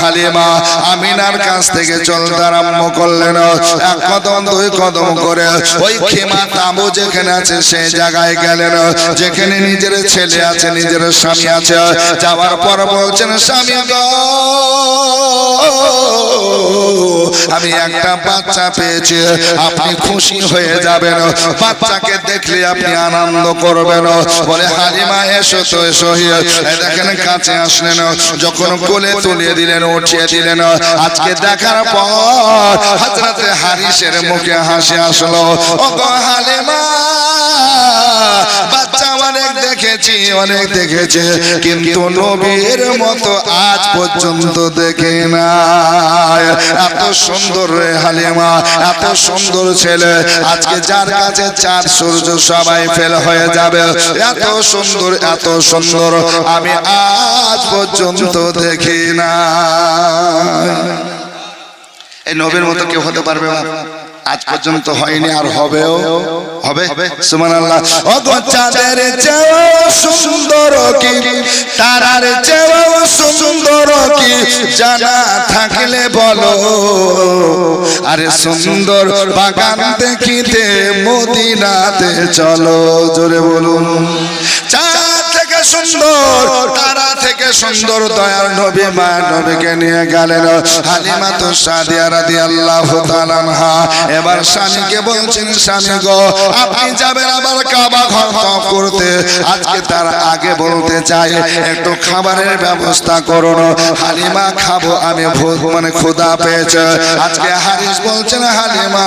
হালিমা আমিনার কাছ থেকে চলতে আরম্ভ করলেন। এক কদম দুই কদম করে ওই খেমা তাঁবু যেখানে আছে সেই জায়গায় গেলেন, যেখানে নিজের ছেলে আছে, নিজের স্বামী আছে। যাওয়ার পর বলছেন, স্বামী গো, আমি একটা বাচ্চা পেয়েছি, আপনি খুশি হয়ে যাবেন, বাচ্চাকে দেখলে আপনি আনন্দ করবেন। বলে হালিমা এসো তো এসো, দেখেন কাছে আসলেন, যখন কোলে তুলিয়ে দিলেন, উঠিয়ে দিলেন, আজকে দেখার পর হযরতে হারিসের মুখে হাসি আসলো। ও গো হালিমা, বাচ্চা অনেক দেখেছি, অনেক দেখেছি, কিন্তু নবীর মতো আজ পর্যন্ত দেখে না। এত সুন্দর রে হালিমা, এত সুন্দর ছেলে, আজকে যার কাছে চাঁদ সূর্য সবাই ফেল হয়ে যাবে, এত সুন্দর, এত সুন্দর আমি আজ পর্যন্ত দেখি না। এই নবীর মতো কেউ হতে পারবে না? আজ পর্যন্ত হয়নি, আর হবেও, হবে। সুবহানাল্লাহ। ও গো চাঁদের চেয়েও সুন্দর কি, তারার চেয়েও সুন্দর কি, জানা থাকলে বলো, আরে সুন্দর বাগান দেখিতে মদিনাতে চলো। জোরে বলুন। চাঁদ থেকে সুন্দর, তারা থেকে সুন্দর দয়ার নবী মায়ের নবীকে নিয়ে গেলেন হালিমাতু সাদিয়া রাদিয়াল্লাহু তাআলা আনহা। এবার স্বামীকে বলছেন, স্বামী গো, আপনি যাবেন আবার কাবা ঘর তওয়াফ করতে, আজকে তার আগে বলতে চাই একটু খাবারের ব্যবস্থা করুন। হালিমা, খাবো আমি, মানে ক্ষুধা পেয়েছে। আজকে হারিস বলছেন, হালিমা,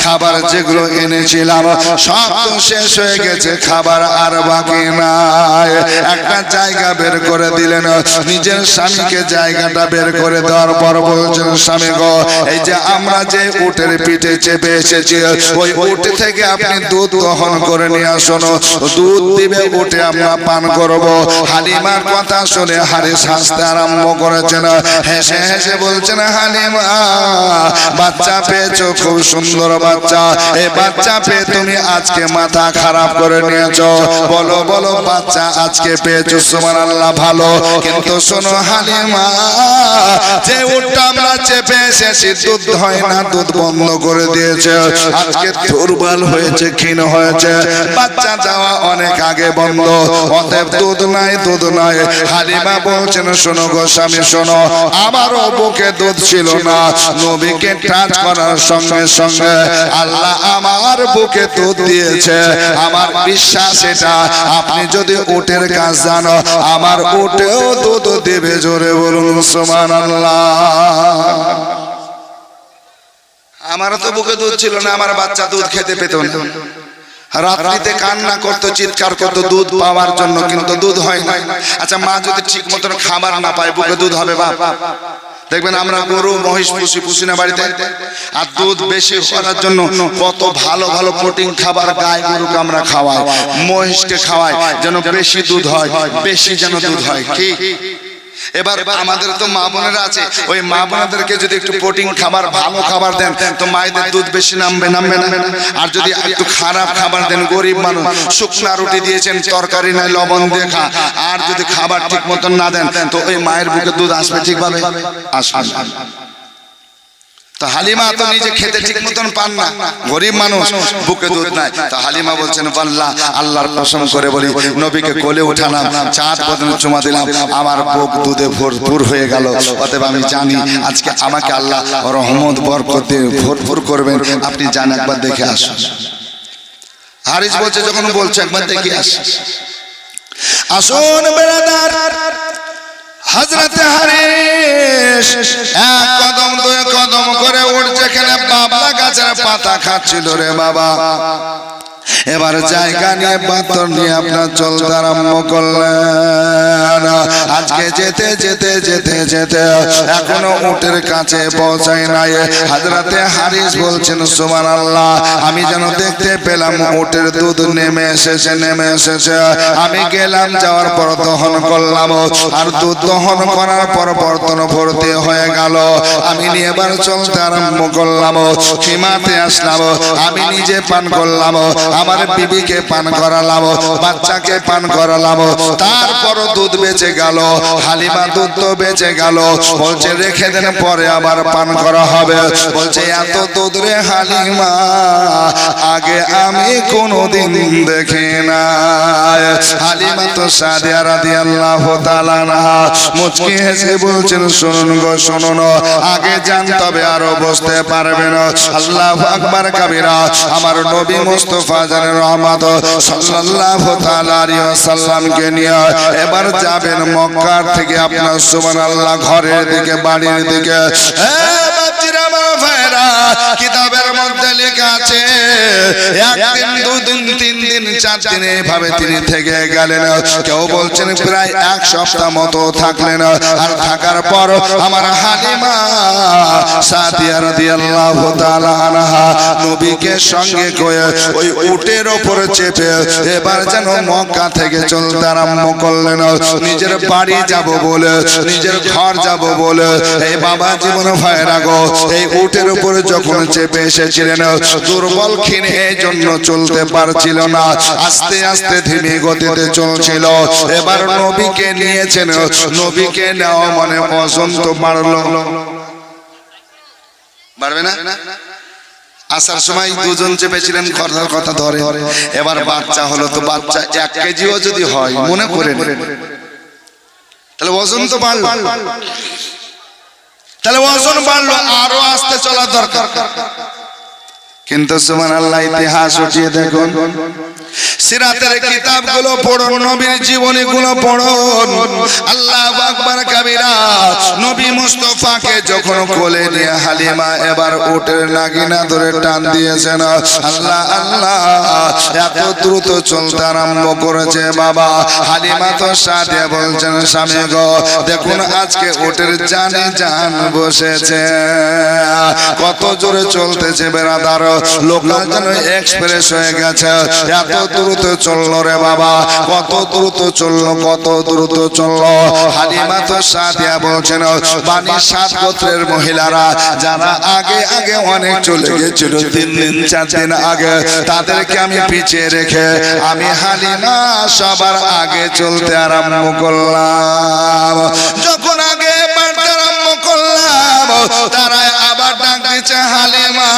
খাবার যেগুলো এনেছিলাম সব তো শেষ হয়ে গেছে, খাবার আর বাকি নাই। একটা জায়গা বের করে দিলেন, নিজের স্বামীকে জায়গাটা বের করে দেওয়ার পর বলছেন, স্বামী গো, এই যে আমরা যে উটের পিঠে চেপে এসেছি, ওই উট থেকে আপনি দুধ দহন করে নিয়ে আসুন, দুধ দিবে, উটে আমরা পান করব। হালিমার কথা শুনে হারিস হাসতে আরম্ভ করেছেন, হেসে হেসে বলছেন, হালিমা, বাচ্চা পেয়েছো, খুব সুন্দর বাচ্চা, এই বাচ্চা পেয়ে তুমি আজকে মাথা খারাপ করে নিয়েছো, বলো বলো বাচ্চা আজকে পেয়েছো, সুবহানাল্লাহ, ভালো। কিন্তু শোনো হালিমা, যে উটটা আমরা চেপে এসেছি দুধ হয় না, দুধ বন্ধ করে দিয়েছে, আজকে দুর্বল হয়েছে, ক্ষীণ হয়েছে, বাচ্চা যাওয়া অনেক আগে বন্ধ, অতএব দুধ নাই, দুধ নাই। হালিমা বলছেন, শোনো গো স্বামী, শোনো, আমারও বুকে দুধ ছিল না, নবীকে টাচ করার সঙ্গে সঙ্গে আল্লাহ আমার বুকে দুধ দিয়েছে। আমার বিশ্বাস এটা, আপনি যদি উটের কাজ জানো, আমার উটেও দুধ দেবে। জোরে বলুন সুবহানাল্লাহ। আমারও তো বুকে দুধ ছিল না, আমার বাচ্চা দুধ খেতে পেত না, রাত্রিতে কান্না করতো, চিৎকার করতো দুধ পাওয়ার জন্য, কিন্তু দুধ হয় না। আচ্ছা, মা যদি ঠিক মতন খাবার না পায়, বুকে দুধ হবে বাপ? দেখবেন আমরা গরু মহিষ পুষি না বাড়িতে, আর দুধ বেশি করার জন্য কত ভালো ভালো প্রোটিন খাবার গাই গরুকে আমরা খাওয়াই, মহিষকে খাওয়াই, যেন বেশি দুধ হয়, বেশি যেন দুধ হয়। কি এবার আমাদের তো মা বোনেরা আছে, ওই মা বোনেদেরকে যদি একটু প্রোটিন খাবার, ভালো খাবার দেন, তো মায়েদের দুধ বেশি নামবে না? আর যদি একটু খারাপ খাবার দেন, গরিব মানুষ, শুকনা রুটি দিয়েছেন, তরকারি নাই, লবণ দিয়ে খা, আর যদি খাবার ঠিক মতন না দেন, তো ওই মায়ের বুকে দুধ আসবে ঠিকভাবে? আসবে না। তো হালিমা তো নিজে খেতে ঠিক মতন পান না, গরিব মানুষ, বুকে দুধ নাই। তো হালিমা বলছেন, আল্লাহ, আল্লাহর কসম করে বলি, নবীকে কোলে উঠালাম, চাঁদ বদন চুমা দিলাম, আমার বুক দুধে ভরপুর হয়ে গেল। অতএব আমি জানি আজকে আমাকে আল্লাহ রহমত বরকত দিয়ে ভরপুর করবেন, আপনি যান একবার দেখে আসুন। হারিস বলছে, যখন বলছে একবার দেখে আসুন। আসুন বেরাদার, হযরতে হারিস এক কদম দুই কদম করে উঠছে, যেখানে বাবলা গাছের পাতা খাচ্ছিল রে বাবা। এবার জায়গা নিয়ে পাথর নিয়ে আপনার চলতে আরম্ভ করলেন। আজকে যেতে যেতে যেতে যেতে এখনো উটের কাছে পৌঁছায় নাই। হযরতে হারিস বলছেন, সুবহানাল্লাহ, আমি যেন দেখতে পেলাম উটের দুধ নেমে এসেছে, নেমে এসেছে। আমি গেলাম, যাওয়ার পর দহন করলাম, আর দুধ দহন করার পর বর্তন ভর্তি হয়ে গেল। আমি নিয়ে এবার চলতে আরম্ভ করলাম, সীমাতে আসলাম, আমি নিজে পান করলাম, আমার বিবিকে পান করালাম, বাচ্চাকে পান করালাম, তারপরও দুধ বেঁচে গেল, হালিমা দুধ তো বেঁচে গেল, বলছে রেখে দেন পরে আবার পান করা হবে। বলছে এত দুধ রে হালিমা আগে আমি কোনোদিন দেখি না। হালিমা তো সাদিয়া রাদিয়াল্লাহু তাআলা আনহা মুচকি হেসে বলছেন শুনুন গো শুনুন, আগে জানতে হবে আরো বুঝতে পারবেন। আল্লাহু আকবার কাবীরা। আমার নবী মুস্তাফা জানের রহমত সাল্লাল্লাহু তাআলা আলাইহি ওয়াসাল্লামকে নিয়ে এবার যাবেন মক্কা থেকে আপনার সুবহানাল্লাহ ঘরের দিকে, বাড়ির দিকে। বাচ্চারা আমার ভাইরা, কিতাবের মধ্যে লেখা আছে একদিন দুদিন তিন দিন চার দিন এইভাবে তিনি থেকে গেলেন। কেউ বলছেন প্রায় এক সপ্তাহ মতো থাকলেন। আর থাকার পর আমার হালিমা সাদিয়া রাদিয়াল্লাহু তাআলা আনহা নবীকে সঙ্গে করে ওই উটের উপরে চেপে এবার যেন মক্কা থেকে চলতে আরম্ভ করলেন। নিজের বাড়ি যাব বলে, নিজের ঘর যাব বলে। এই বাবা জীবন ভাইরা গো, এই উটের উপরে যখন চেপে এসেছিলেন দুর্বল ক্ষীণ এই জন্য চলতে পারছিল না, আস্তে আস্তে ধীমে গতিতে চলছিল। এবার নবীকে নিয়েছেন, নবীকে নেওয়া মানে ওজন তো বাড়লো, বাড়বে না? আসার সময় দুজন চেপেছিলেন, কথার কথা ধরে। এবার বাচ্চা হলো, তো বাচ্চা 1 কেজিও যদি হয় মনে করে তাহলে ওজন তো বাড়লো, তাহলে ওজন বাড়লো, আরো আস্তে চলা দরকার। কিন্তু সুবহানাল্লাহ ইতিহাস উঠিয়ে দেখুন, সিরাতের কিতাবগুলো পড়ুন, নবীর জীবনীগুলো পড়ুন। আল্লাহু আকবার কাবীরা। নবী মুস্তাফাকে যখন কোলে নিয়ে হালিমা এবার উটের নাগিনা ধরে টান দিয়েছেন, আল্লাহ আল্লাহ এত দ্রুত চলতে আরম্ভ করেছে বাবা। হালিমা তো সাথে বলছেন স্বামী গো দেখুন আজকে উটের জানে জান বসেছে, কত জোরে চলতেছে বেরাদার, লোকাল যেন এক্সপ্রেস হয়ে গেছে। এত দ্রুত চললো রে বাবা, কত দ্রুত চললো, কত দ্রুত চললো। হালিমা তো সাদিয়া বলছেন বানি 7 গোত্রের মহিলারা যারা আগে আগে অনেক চলে গেছিল, 3 দিন 4 দিন আগে, তাদেরকে আমি পিছিয়ে রেখে আমি হালিমা সবার আগে চলতে আরম্ভ করলাম। যখন আগে বাড়তে আরম্ভ করলাম তারা আবার ডাক দিচ্ছে হালিমা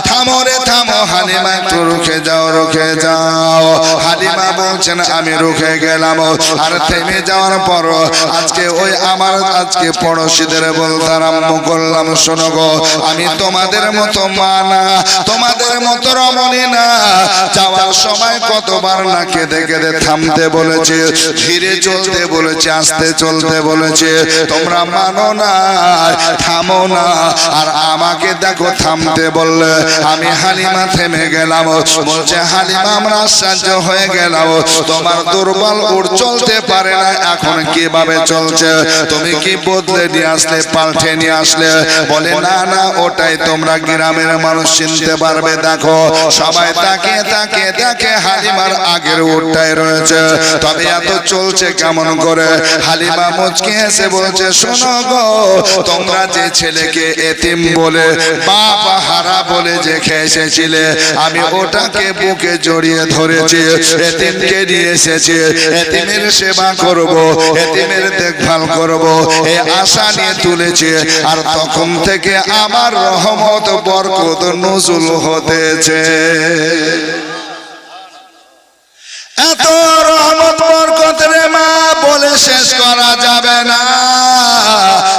থামো রে থামো, হালিমা একটু রুখে যাও, রুখে যাও। হালিমা বলছেন আমি রুখে গেলাম। আর থেমে যাওয়ার পর আজকে ওই আমার আজকে পড়োশীদের বলতে আরম্ভ করলাম শোনো গো, আমি তোমাদের মতো মা না, তোমাদের মতো রমণী না। যাওয়ার সময় কতবার না কেঁদে কেঁদে থামতে বলেছে, ধীরে চলতে বলেছে, আস্তে চলতে বলেছে, তোমরা মানো না, থামো না। আর আমাকে দেখো থামতে বললে আমি হালিমা থেমে গেলাম। বলছে হালিমা আমরা আশ্চর্য হয়ে গেলাম, তোমার দুর্বল উট চলতে পারে না, এখন কিভাবে চলছে? তুমি কি বদলে নিয়ে আসলে, পাল্টে নিয়ে আসলে? বলে না না, ওটাই তোমরা গ্রামের মানুষ চিনতে পারবে। দেখো সবাই তাকে তাকে দেখে হালিমার আগের উটটাই রয়েছে, তবে এত চলছে কেমন করে? হালিমা মুচকি হেসে বলছে শোনো গো, তোমরা যে ছেলেকে এতিম বলে, বাপ হারা বলে যে খেয়ে এসেছিলে, আমি ওটাকে বুকে জড়িয়ে ধরেছি, এতিমকে নিয়ে এসেছি, এতিমের সেবা করব, এতিমের দেখভাল করব, এই আশা নিয়ে তুলেছি। আর তখন থেকে আমার রহমত বরকত নজুল হতেছে। এত রহমত বরকত রে মা বলে শেষ করা যাবে না।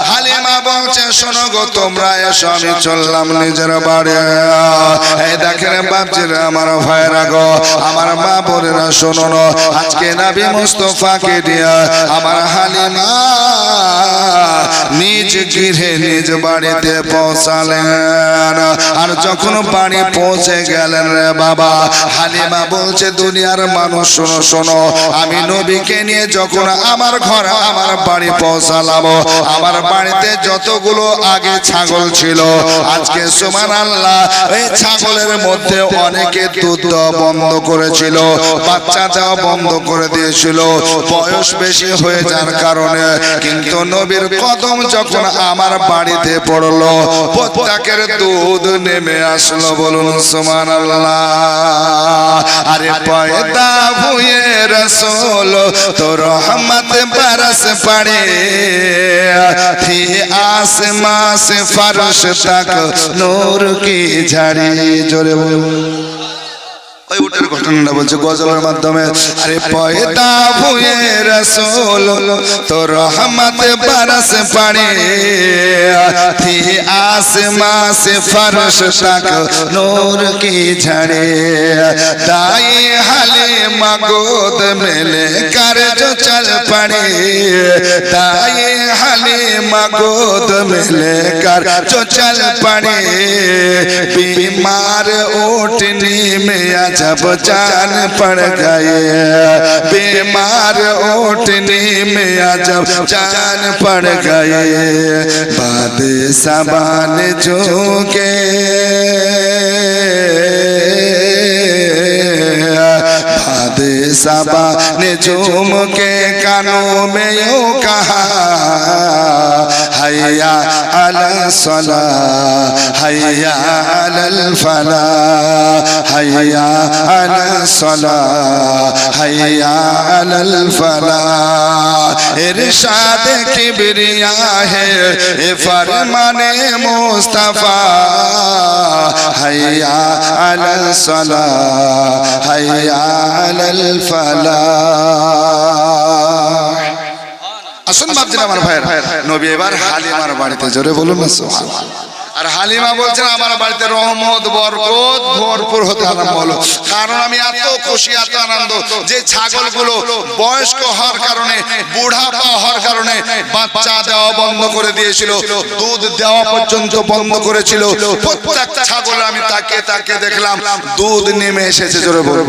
হালিমা বলছে শোনো গো, তোমরা এসো, আমি চললাম নিজের বাড়ি। এই দেখেন বাপজিরা, আমার ভাইরা গো, আমার মা বোনেরা শোনো না, আজকে নবী মুস্তাফাকে দিয়ে আমার হালিমা নিজ গৃহে নিজ বাড়িতে পৌঁছালেন। আর যখন বাড়ি পৌঁছে গেলেন রে বাবা, হালিমা বলছে দুনিয়ার মানুষ শোনো শোনো, আমি নবীকে নিয়ে যখন আমার ঘর আমার বাড়ি পৌঁছালাম, আমার বাড়িতে যতগুলো আগে ছাগল ছিল আজকে সুবহানাল্লাহ এই ছাগলের মধ্যে অনেকে দুধ দেওয়া বন্ধ করেছিল, বাচ্চা দেওয়া বন্ধ করে দিয়েছিল বয়স বেশি হয়ে যাওয়ার কারণে। কিন্তু নবীর কদম যখন আমার বাড়িতে পড়লো প্রত্যেকের দুধ নেমে আসলো, বলুন সুবহানাল্লাহ। আরে পয়দা হুয়ে রসূল তো রহমত বরস পড়ে थी आसमां से फर्श तक नूर की झड़ी। जोरे बोलो ওই উটের ঘটনাটা বলছে গজলের মাধ্যমে। আরে পয়দা হুয়ে রসূল তো রহমত বরস পড়ে थी आसमां से फर्श तक नूर की झड़ी। दाई हलीमा गोद में लेकर जो चल पड़ी, दाई हलीमा गोद में लेकर जो चल पड़ी, बीमार ऊँटनी में जब जान पड़ गए, बीमार ऊँटनी में जब जान पड़ गए, बादशाह बान झुके बादशाह ने झूम के कानों में यूं कहा हैया अलल सला हैया अलल फला हैया अलल सला हैया अलल फला। इरशाद किबरिया है ये फरमाने मुस्तफा हैया अलल सला हैया अलल फला। আসুন বাপজিরা আমার ভাইয়ের, নবী এবার হালিমার বাড়িতে, জোরে বলুন না সুবহানাল্লাহ। আর হালিমা বলছেন আমার বাড়িতে রহমত বরকত ভরপুর হতে আরম্ভ হলো, কারণ আমি এত খুশি এত আনন্দ যে ছাগলগুলো বয়স্ক হওয়ার কারণে বুড়াপা হওয়ার কারণে বাচ্চা দেওয়া বন্ধ করে দিয়েছিল, দুধ দেওয়া পর্যন্ত বন্ধ করেছিল। প্রত্যেক ছাগল আমি তাকে তাকে দেখলাম দুধ নেমে এসেছে, জোরে বলুন।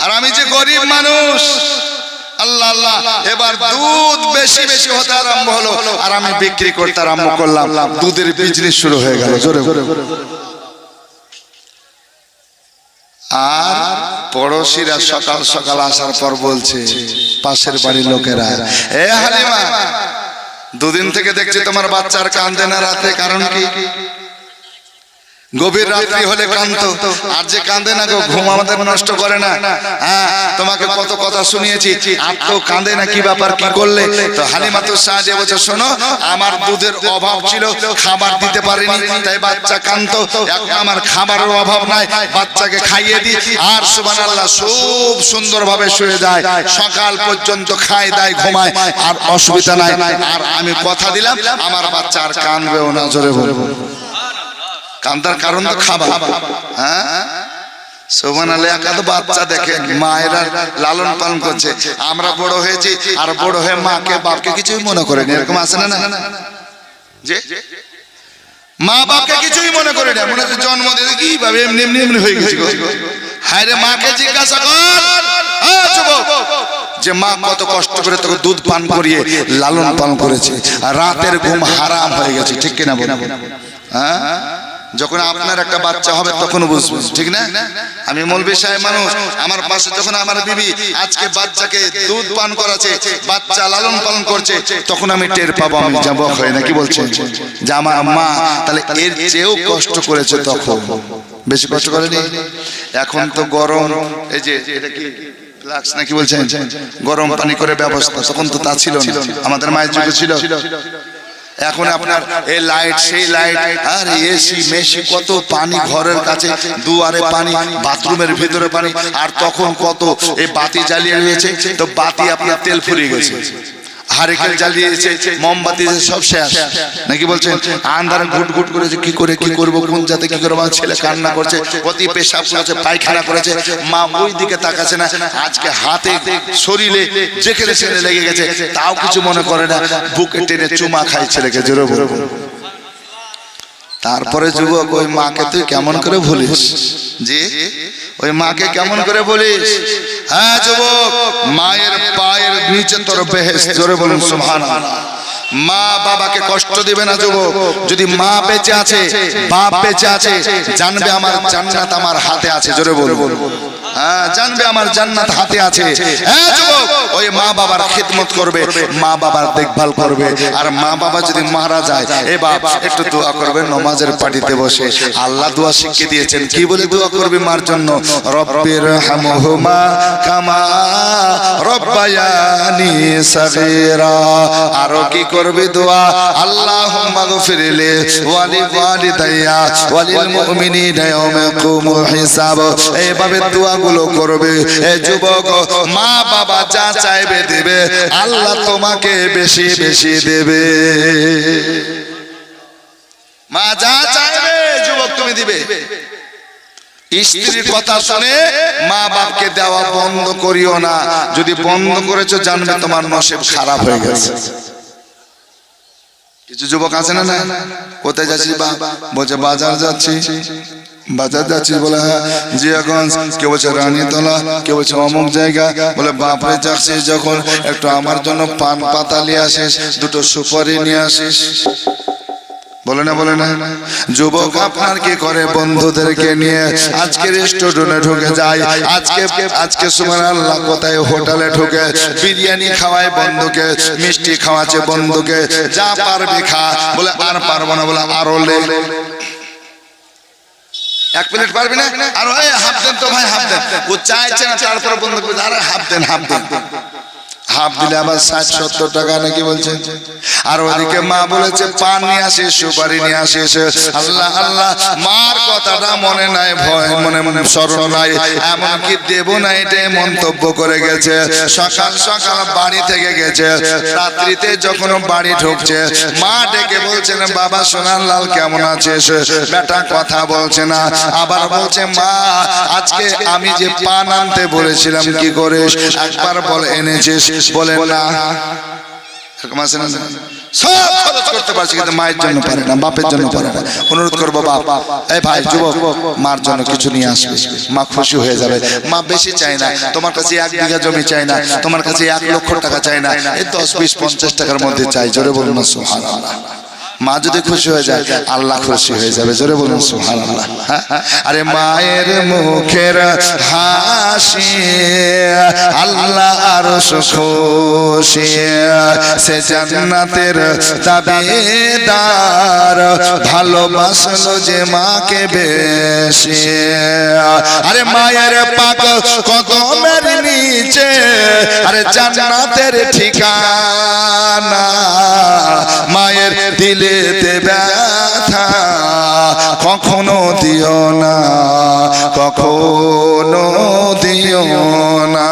আর আমি যে গরিব মানুষ আল্লাহ আল্লাহ, এবার দুধ বেশি বেশি হতে আরম্ভ হলো আর আমি বিক্রি করতে আরম্ভ করলাম, দুধের বিজনেস শুরু হয়ে গেল, জোরে। আর পড়োশিরা সকাল সকাল আসার পর বলছে পাশের বাড়ির লোকেরা, এ হালিমা দুদিন থেকে দেখছি তোমার বাচ্চার কান্দে না রাতে, কারণ কি? গভীর রাত্রি হলে কাঁদতো, আর যে কাঁদে না ঘুম আমাদের নষ্ট করে না। হ্যাঁ, তোমাকে কত কথা শুনিয়েছি, আর তো কাঁদে না, কি ব্যাপার, কি করলে? তো হালিমাতুস সাদিয়া বলছে শোনো, আমার দুধের অভাব ছিল, খাবার দিতে পারিনি, তাই বাচ্চা কাঁদতো। এখন আমার খাবারের অভাব নাই, বাচ্চাকে খাইয়ে দিই আর সুবহানাল্লাহ খুব সুন্দরভাবে শুয়ে যায়, সকাল পর্যন্ত খায় দায় ঘুমায়, আর অসুবিধা নাই। আর আমি কথা দিলাম আমার বাচ্চা আর কাঁদবেও না, জোরে বলবো। কান্দার কারণ তো খাবার। হ্যাঁ সুবহানাল্লাহ, একাদ বাচ্চা দেখেন মায়েরা লালন পালন করছে, আমরা বড় হয়েছি আর বড় হয়ে মাকে বাপকে কিছুই মনে করে না, এরকম আছে না? যে মা বাপকে কিছুই মনে করে না, মনে হচ্ছে জন্ম দিতে কি ভাবে এমনি এমনি এমনি হয়ে গেছে। হায় রে, মাকে জিজ্ঞাসা কর যে মা কত কষ্ট করে তোকে দুধ পান করিয়ে লালন পালন করেছে, আর রাতের ঘুম হারাম হয়ে গেছে, ঠিক কিনা বলুন? হ্যাঁ, যখন আপনার একটা বাচ্চা হবে তখন বুঝবেন, ঠিক না? আমি মৌলভী সাহেব মানুষ, আমার পাশে যখন আমার বিবি আজকে বাচ্চাকে দুধ পান করাচ্ছে, বাচ্চা লালন পালন করছে, তখন আমি টের পাবো, আমি যাবো হয় না, কি বলছেন? যে আমার মা তাহলে এর চেয়েও কষ্ট করেছে, তখন বেশি কষ্ট করেনি। এখন তো গরম, এই যে এটা কি ফ্লাক্স নাকি বলছেন, গরম পানি করে ব্যবস্থা, তখন তো তা ছিল না, আমাদের মায়ের যুগে ছিল। এখন আপনার এই লাইট সেই লাইট আর এসি মেশি, কত পানি ঘরের কাছে, দুয়ারে পানি, বাথরুমের ভিতরে পানি, আর তখন কত এই বাতি জ্বালিয়ে রয়েছে, তো বাতি আপনার তেল ফুরিয়ে গেছে, হারিকেন জ্বালিয়েছে, মোমবাতি সব শেষ, নাকি বলছেন? আন্ধারে ঘুট ঘুট করেছে, কি করে কি করবো, কোন জাতে কি করবো, ছেলে কান্না করছে, অতি পেশাব করেছে, পায়খানা করেছে, মা ওই দিকে তাকাচ্ছে না, আজকে হাতে শরীরে যেখানে ছেলে লেগে গেছে তাও কিছু মনে করে না, বুকে টেনে চুমা খায় ছেলেকে, জোরে বলবো। তারপরে যুবক, ওই মাকে তুই কেমন করে ভুলিস? জি, ওই মাকে কেমন করে বলিস? হ্যাঁ যুবক, মায়ের পায়ের নিচে তোর বেহেশত, জোরে বলুন সুবহানাল্লাহ। মা বাবাকে কষ্ট দিবে না যুবক। যদি মা বেঁচে আছে, বাপ বেঁচে আছে, জানবে আমার জান্নাত আমার হাতে আছে। জোরে বলবো, হ্যাঁ, জানবে আমার জান্নাত হাতে আছে। হ্যাঁ যুবক, ওই মা বাবার খিদমত করবে, মা বাবার দেখভাল করবে। আর মা বাবা যদি মারা যায়, এ বাপ একটু দোয়া করবে নমাজের পাটিতে বসে। আল্লাহ দোয়া শিখিয়ে দিয়েছেন, কি বলে দোয়া করবে মার জন্য? রব্বির হামহুমা কামা রব্বায়ানি সাগীরা। আরো কি করবে দোয়া? আল্লাহুম্মা গফিরলি ওয়ালি ওয়ালিদাইয়া ওয়ালিল মুমিনিনা ইয়াওমা ইয়াকুমুল হিসাব। এইভাবে দোয়াগুলো করবে। এ যুবক, মা বাবা যা চাইবে দেবে, আল্লাহ তোমাকে বেশি বেশি দেবে। মা যা চাইবে যুবক তুমি দিবে। স্ত্রীর কথা শুনে মা বাপকে দেওয়া বন্ধ করিও না। যদি বন্ধ করেছো, জানবে তোমার নসিব খারাপ হয়ে গেছে। কিছু যুবক আছে না, কোথায় যাচ্ছি? বলছে বাজার যাচ্ছি। বাজার যাচ্ছি বলে হ্যাঁ জিয়াগঞ্জ, কেউ বলছে রানীতলা, কেউ বলছে অমুক জায়গা। বলে বাপরে যাচ্ছি যখন, একটু আমার জন্য পান পাতা নিয়ে আসিস, দুটো সুপারি নিয়ে আসিস। বলে না, বলে না। যুবক আপনার কি করে? বন্ধুদেরকে নিয়ে আজকে রেস্টুরেন্টে ঢুকে যায়, আজকে সুবহানাল্লাহ কোথায় হোটেলে ঢুকে বিরিয়ানি খাওয়ায় বন্ধুকে, মিষ্টি খাওয়াচ্ছে বন্ধুকে। যা পারবি খা। বলে আর পারবো না। বলে আরো লে, এক প্লেট পারবি না? আর হাফ দেন তো ভাই, হাফ দেন। ও চাইছে না, তারপরে বন্ধু বলছে আরে হাফ দেন, হাফ দেন। হাফ দিলে আবার 60-70 টাকা নাকি বলছে। আর ওদিকে মা বলেছে পান নিয়ে আসিস, সুপারি নিয়ে আসিস। আল্লাহ আল্লাহ, মার কথাটা মনে নাই, ভয় মনে মনে স্মরণ নাই, এমনকি দেব না এটাই মন্তব্য করে গেছে। সকাল সকাল বাড়ি থেকে গেছে, রাত্রিতে যখন বাড়ি ঢুকছে, মা ডেকে বলছেন বাবা সোনার লাল কেমন আছিস? বেটা কথা বলছে না। আবার বলছে মা আজকে আমি যে পান আনতে বলেছিলাম কি করিস? একবার বল এনেছিস? বলে না। সব খরচ করতে পারছি, কিন্তু মায়ের জন্য পারে না, বাপের জন্য পারে না। অনুরোধ করবো বাপ, এই ভাই যুবক, মার জন্য কিছু নিয়ে আসবে, মা খুশি হয়ে যাবে। মা বেশি চাই না, তোমার কাছে 1 বিঘা জমি চাই না, তোমার কাছে 1 লক্ষ টাকা চাই না, এই 10, 20, 50 টাকার মধ্যে চাই। জোরে বলুন না সুবহানাল্লাহ। মা যদি খুশি হয়ে যায়, আল্লাহ খুশি হয়ে যাবে। জোরে বলুন সুবহানাল্লাহ। আরে মায়ের মুখের হাসি আল্লাহ আরশ খুশি, সে জান্নাতের দাবিদার, ভালোবাসলো যে মাকে বেশি। আরে মায়ের পাক কদমের নিচে, আরে জান্নাতের ঠিকানা। মায়ের দিলেতে ব্যথা কখনো দিও না, কখনো দিও না।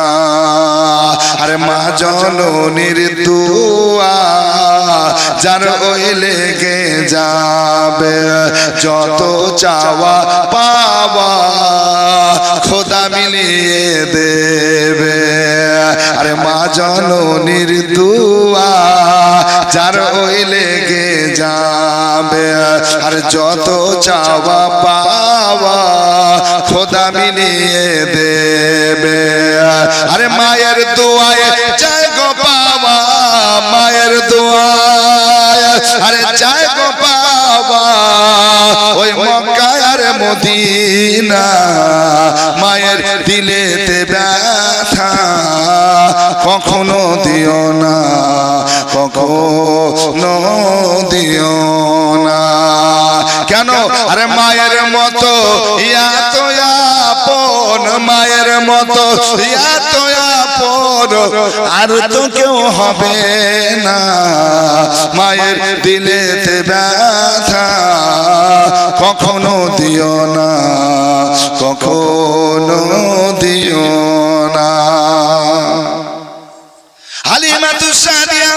আরে মা জননীর দুয়া যার ওই লেগে যাবে, যত চাওয়া পাওয়া খোদা মিলিয়ে দেবে। আরে মা জননীর দুয়া যার ওই লেগে যাবে, আর যত চাওয়া পাওয়া খোদা মিলিয়ে দেবে। আরে মায়ের দোয়ায় চায় গো পাওয়া, মায়ের দোয়ায় আরে চায় গো পাওয়া, ওই মক্কা আর মদিনা। মায়ের দিলেতে ব্যথা কখনো দিও না, কখনো দিও না। কেন? আরে মায়ের মতো এত আপন, মায়ের মতো এত আপন আর তো কেউ হবে না। মায়ের দিলেতে ব্যথা কখনো দিও না, কখনো দিও না। হালিমাতুস সাদিয়া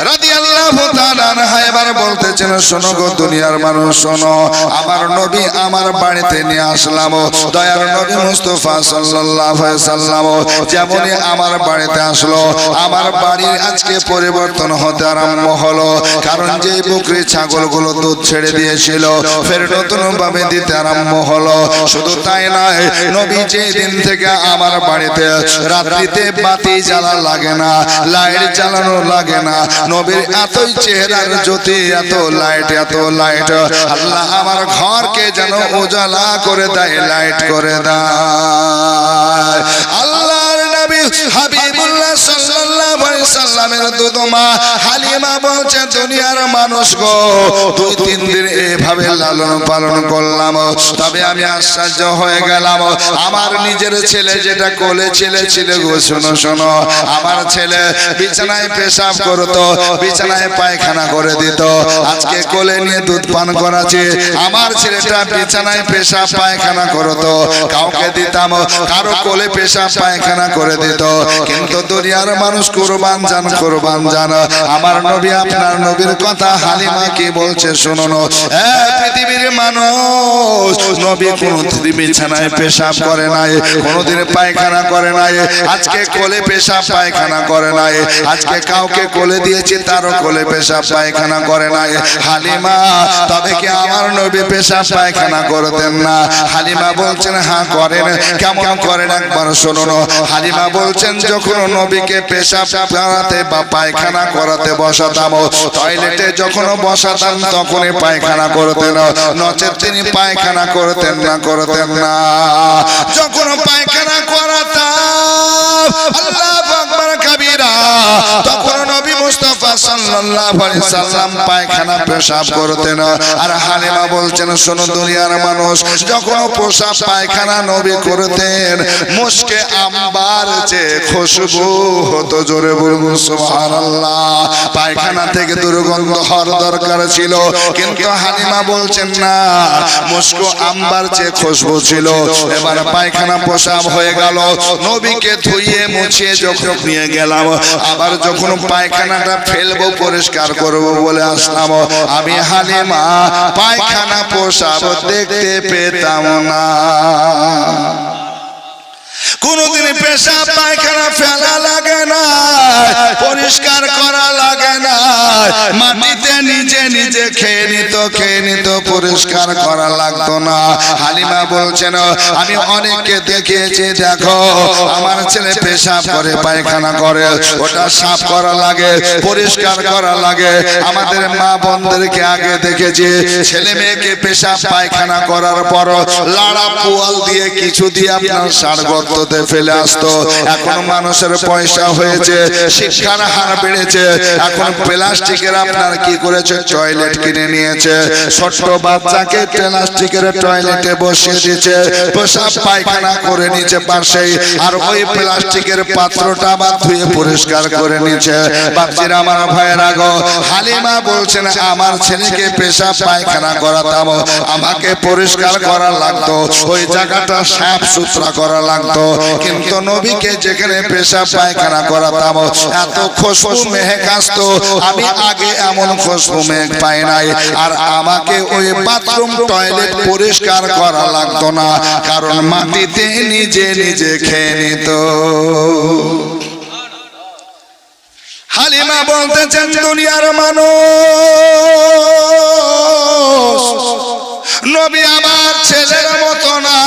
রাদিয়াল্লাহু তাআলা আনহা এবার বলতেছেন বলছেন শোনো গো দুনিয়ার মানুষ শোনো, আমার নবী আমার বাড়িতে নিয়ে আসলাম, দয়ার নবী মুস্তাফা সাল্লাল্লাহু আলাইহি সাল্লাম যেমনই আমার বাড়িতে আসলো, আমার বাড়ির আজকে পরিবর্তন হতে আরম্ভ হলো। কারণ যে বকরি ছাগলগুলো দুধ ছেড়ে দিয়েছিল ফের নতুন ভাবে দিতে আরম্ভ হলো। শুধু তাই নয়, নবী যে দিন থেকে আমার বাড়িতে রাত্রিতে বাতি জ্বালা লাগে না, লাইট জ্বালানো লাগে না, নবীর এতই চেহারার জ্যোতি, এত লাইট, এত লাইট, আল্লাহ আমার ঘরকে যেন উজালা করে দেয়, লাইট করে দেয়। আল্লাহর নবী হাবিবুল্লাহ সাল্লাল্লাহু আলাইহি সাল্লামের দুধমা হালিমা বলছে দুনিয়ার মানুষ গো, 2-3 দিন এভাবে লালন পালন করলাম, তবে আমি আশ্চর্য হয়ে গেলাম। আমার নিজের ছেলে যেটা কোলে ছেলে ছিল গো, শোনো শোনো, আমার ছেলে বিছানায় পেশাব করতো, বিছানায় পায়খানা করে দিত, আজকে কোলে নিয়ে দুধ পান করাচ্ছে। আমার ছেলেটা বিছানায় পেশাব পায়খানা করতো, কাউকে দিতাম, কারো কোলে পেশাব পায়খানা করে দিত। কিন্তু দুনিয়ার মানুষ কুরবান জান, কুরবান জান। আমার নবী আপনার নবীর কথা হালিমা কি বলছে শুনুন, পৃথিবীর মানুষ নবী কোনদিন বিছানায় পেশাব করে নাই, কোনদিন পায়খানা করে নাই, আজকে কোলে পেশাব পায়খানা করে নাই, আজকে কাউকে কোলে দিয়েছি তারও কোলে পেশাব পায়খানা করে নাই। হালিমা তবে কি আমার নবী পেশাব পায়খানা করতেন না? হালিমা বলছেন হ্যাঁ করেন। কেমন করেন একবার শুনুন। হালিমা বলছেন যখন নবীকে পেশাব করাতে বা পায়খানা করাতে বসাতাম, টয়লেটে যখন বসাতাম তখনই পায়খানা করতেন, নচেত তিনি পায়খানা করতেন না, করতেন না। যখন পায়খানা করাতাম আল্লাহু আকবার কাবীরা, তখন নবী মুস্তাফা সাল্লাল্লাহু আলাইহি সাল্লাম পায়খানা পেশাব করতেন। আর হালিমা বলছেন শোনো দুনিয়ার মানুষ, যখন পেশাব পায়খানা নবী করতেন মুশকে আম্বার যে খুশবু হতো, জোরে বলুন সুবহানাল্লাহ। পায়খানা থেকে দুর্গন্ধ হওয়ার দরকার ছিল, কিন্তু হালিমা বলছেন না, মুশকে আম্বার যে খুশবু ছিল। এবার পায়খানা পেশাব হয়ে গেল, নবীকে ধুইয়ে মুছিয়ে যখন নিয়ে গেলাম, আবার যখন পায়খানাটা ফেলবো পরিষ্কার করব বলে আসলাম, আমি হালিমা পায়খানা পেশাব দেখতে পেতাম না। কোনদিন পেশাব পায়খানা ফেলা লাগে না, পরিষ্কার করা লাগে না, মাটিতে নিজে নিজে খেয়ে নিত, পরিষ্কার করা লাগতো না। হালিমা বলছেন আমি অনেককে দেখিয়েছি, দেখো আমার ছেলে পেশাব করে পায়খানা করে, ওটা সাফ করা লাগে, পরিষ্কার করা লাগে। আমাদের মা বোনদেরকে আগে দেখেছি ছেলে মেয়েকে পেশাব পায়খানা করার পর লাড়া পোয়াল দিয়ে কিছু দিয়ে আপনার সার গর্ততে ফেলে আসতো। এখন মানুষের পয়সা হয়েছে, শিক্ষার হার বেড়েছে, এখন প্লাস্টিকের আপনার কি করেছে টয়লেট কিনে নিয়েছে, ছোট্ট বাচ্চাকে প্লাস্টিকের টয়লেটে বসিয়ে দিয়েছে, পেশাব পায়খানা করে নিচে পাশেই, আর ওই প্লাস্টিকের পাত্রটা আবার ধুয়ে পরিষ্কার করে নিচ্ছে। বাচ্চারা আমার ভাইয়েরা গো, হালিমা বলছেন আমার ছেলেকে পেশাব পায়খানা করাতাম, আমাকে পরিষ্কার করা লাগতো, ওই জায়গাটা সাফ সুতরা করা লাগতো। কিন্তু নবীকে যেখানে পেশাব পায়খানা করাতাম এত খুশবু মেহেক আসতো, আমি আগে এমন খুশবু মেহেক পাই নাই। আর আমাকে ওই বাথরুম টয়লেট পরিষ্কার করা লাগতো না, কারণ মাটিতে নিজে নিজে খেয়ে নিত। হালিমা বলতেছেন দুনিয়ার মানুষ, নবী আমার ছেলের মতো না,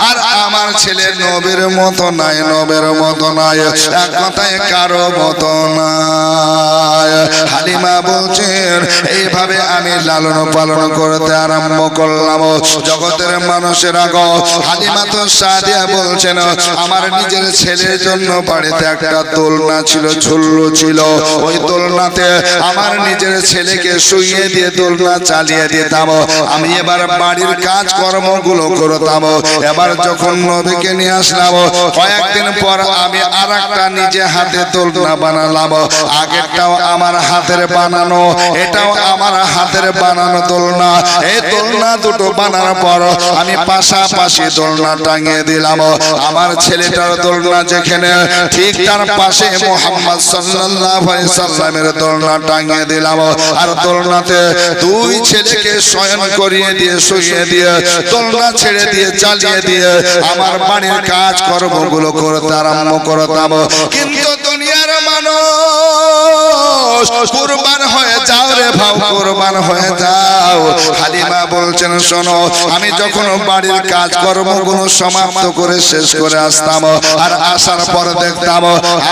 আর আমার ছেলে নবীর মতো নাই, নবীর মতো নাই, এক কথায় কারো মতো নাই। হালিমা বলছেন এইভাবে আমি লালন পালন করতে আরম্ভ করলাম। জগতের মানুষের গো, হালিমা তো সাদিয়া বলছেন আমার নিজের ছেলের জন্য বাড়িতে একটা দোলনা ছিল, ঝুল্লু ছিল, ওই দোলনাতে আমার নিজের ছেলেকে শুইয়ে দিয়ে দোলনা চালিয়ে দিতাম। আমি এবার বাড়ির কাজ কর্মগুলো করতাম। এবার যখন নবীকে নিয়ে আসলাম, কয়েকদিন পর আমি আরেকটা নিজে হাতে দোলনা বানালাম। আগেরটাও আমার হাতের বানানো, এটাও আমার হাতের বানানো দোলনা। এই দোলনা দুটো বানানোর পর আমি পাশাপাশি দোলনা টাঙিয়ে দিলাম। আমার ছেলেটার দোলনা যেখানে, ঠিক তার পাশে মুহাম্মদ সাল্লাল্লাহু আলাইহি সাল্লামের দোলনা টাঙিয়ে দিলাম। আর দোলনাতে দুই ছেলেকে শয়ন করিয়ে দিয়ে, শুইয়ে দিয়ে, দোলনা ছেড়ে দিয়ে, চালিয়ে দিয়ে আমার বাড়ির কাজ কর্মগুলো করতে আরম্ভ করতাম। কিন্তু দুনিয়ার মানুষ কুরবান হয়ে যাও রে ভাও, কুরবান হয়ে যাও। হালিমা বলছেন শোনো, আমি যখন বাড়ির কাজ কর্মগুলো সমাপ্ত করে শেষ করে আসতাম, আর আসার পর দেখতাম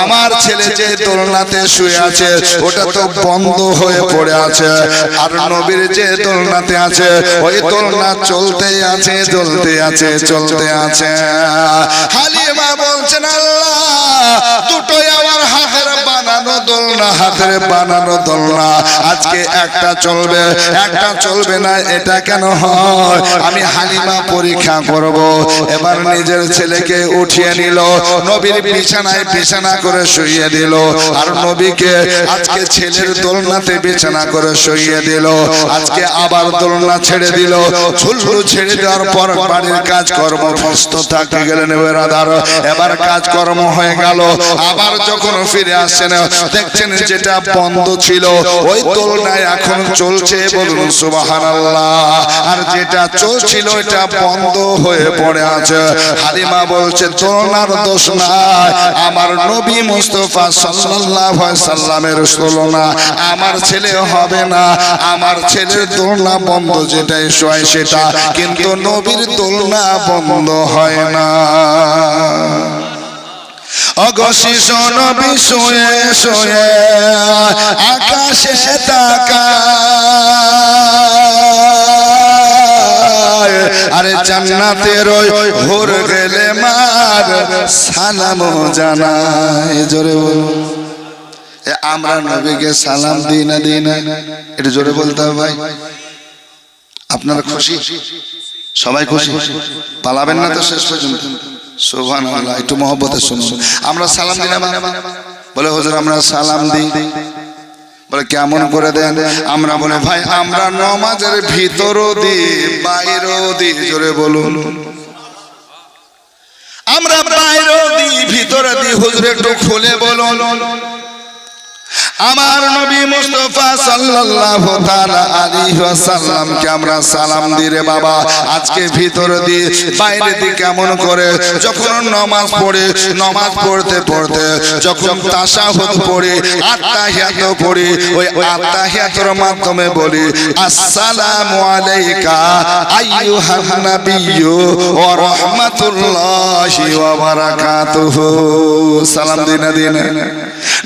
আমার ছেলে যে দোলনাতে শুয়ে আছে ওটা তো বন্ধ হয়ে পড়ে আছে, আর নবীর যে দোলনাতে আছে ওই দোলনা চলতে আছে, চলতে আছে, চলতে আছে। হালিমা বলছেন আল্লাহ, দুটোই আমার হাতের বানানো দোলনা, হাতের বানানো দোলনা। আজকে একটা চলবে, একটা চলবে না, এটা কেন হয়? আমি হালিমা পরীক্ষা করব। এবার নিজের ছেলেকে উঠিয়ে নিল, নবীর বিছানায় বিছানা করে শুইয়ে দিল, আর নবীকে আজকে ছেলের দোলনাতে বিছানা করে শুইয়ে দিল। আজকে আবার দোলনা ছেড়ে দিল। ঝুলঝুল ছেড়ে দেওয়ার পর বাড়ির কাজ কর্ম ব্যস্ত থাকতে গেলেন বেরাদার। এবার কাজকর্ম হয়ে গেল। আবার যখন ফিরে আসছেন দেখছেন যেটা বন্ধ ছিল ওই দোলনায় এখন চলছে, বলুন সুবহানাল্লাহ। আর যেটা চলছিল এটা বন্ধ হয়ে পড়ে আছে। হালিমা বলছে দোলনার দোষ নাই, আমার নবী মুস্তাফা সাল্লাল্লাহু আলাইহি সাল্লামের দোলনা। আমার ছেলে হবে না, আমার ছেলের দোলনা বন্ধ, যেটাই শোয় সেটা, কিন্তু নবীর দোলনা বন্ধ হয় না। অগশিস নবী শুয়ে শুয়ে আকাশে তাকায়, আরে জান্নাতের ওই হুর গেলে মার সালাম জানায়। জোরে বলুন, আমরা নবীকে সালাম দিই না, দিই না? এটা জোরে বলতে হবে ভাই। আপনারা খুশি? সবাই খুশি? পালাবেন না তো শেষ পর্যন্ত? সুবহানাল্লাহ। একটু মহব্বতে শুনুন। আমরা সালাম দিই না? বলে হুজুর আমরা সালাম দিই। বলে কেমন করে দেন? আমরা বলে ভাই আমরা নামাজের ভিতরও দিই, বাইরেও দিই। জোরে বলুন। আমরা বাইরেও দিই, ভিতরে দিই। হুজুর একটু খুলে বলুন। আমার নবী মুস্তাফা সাল্লাল্লাহু তাআলা আলাইহি ওয়াসাল্লামকে আমরা সালাম দিই রে বাবা। আজকে ভিতরে দিই, বাইরে দিই। কেমন করে? যখন নামাজ পড়ে, নামাজ পড়তে পড়তে যখন তাশাহুদ পড়ি, আত্তাহিয়াত পড়ি, ওই আত্তাহিয়াতের মাধ্যমে বলি আসসালামু আলাইকা আইয়ুহান নাবিয়্যু ওয়া রাহমাতুল্লাহি ওয়া বারাকাতুহু। সালাম দিই না, দিই না?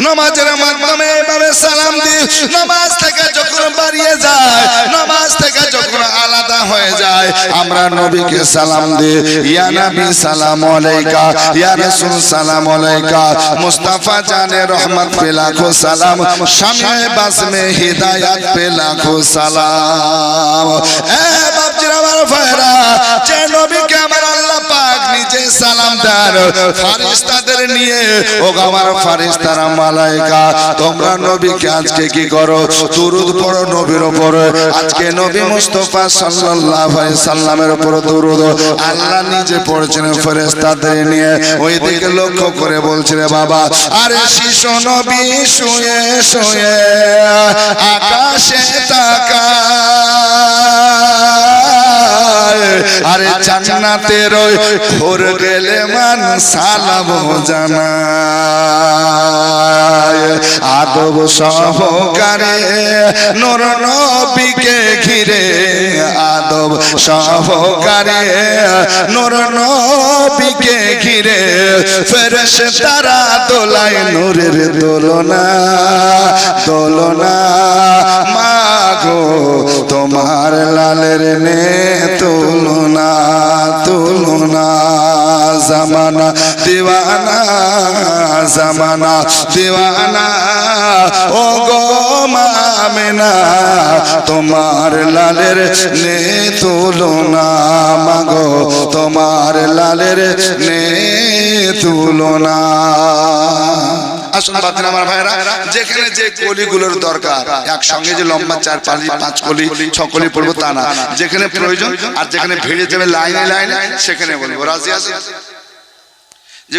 নামাজের মাধ্যমে এভাবে সালাম দিই। নামাজ থেকে যখন বাড়িয়ে যায়, নামাজ থেকে যখন আলাদা হয়ে যায়, আমরা নবীকে সালাম দিই। ইয়া নবী সালাম আলাইকা, ইয়া রাসূল সালাম আলাইকা, মুস্তাফা জানে রহমত পে লাখো সালাম, শামে বাস মে হিদায়াত পে লাখো সালাম। এ বাপজিরা আমার ভাইরা, যে নবীকে আমার আল্লাহ পাক নিজে সালাম দেন ফেরেশতাদের নিয়ে, ও আমার ফেরেশতারা মালায়েকা, তোমরা নবীকে আজকে কি করো? দুরূদ পড়ো নবীর উপরে। আজকে নবী মুস্তাফা সাল্লাল্লাহু আলাইহি সাল্লামের উপর দুরূদ আল্লাহ নিজে পড়ছেন ফেরেশতাদের নিয়ে। ওই দিকে লক্ষ্য করে বলছে রে বাবা, আরে শিশু নবী শুয়ে শুয়ে আকাশে তাকায়, আরে জান্নাতের ওই হুর গেলে মান সালাম জানায়। আদব সহকারে নূর নবীকে ঘিরে, আদব সহকারে নূর নবীকে ঘিরে, ফেরেশতারা দোলায় নূরের দোলনা, দোলনা। মাগো তোমার লালের নে তুলনা, তুলনা। জামানা দিওয়ানা জামানা দিওয়ানা ও গো মা আমেনা তোমার লালের নে তুলনা মাগো তোমার লালের নে তুলনা। আসুন বাতিন আমার ভাইরা, যেখানে যে কলিগুলোর দরকার একসঙ্গে যে লম্বা 4 5 কলি 6 কলি পড়বো তা না, যেখানে প্রয়োজন আর যেখানে ভিড়ে যাবে লাইনে লাইনে সেখানে বলবো। রাজি আছেন? যে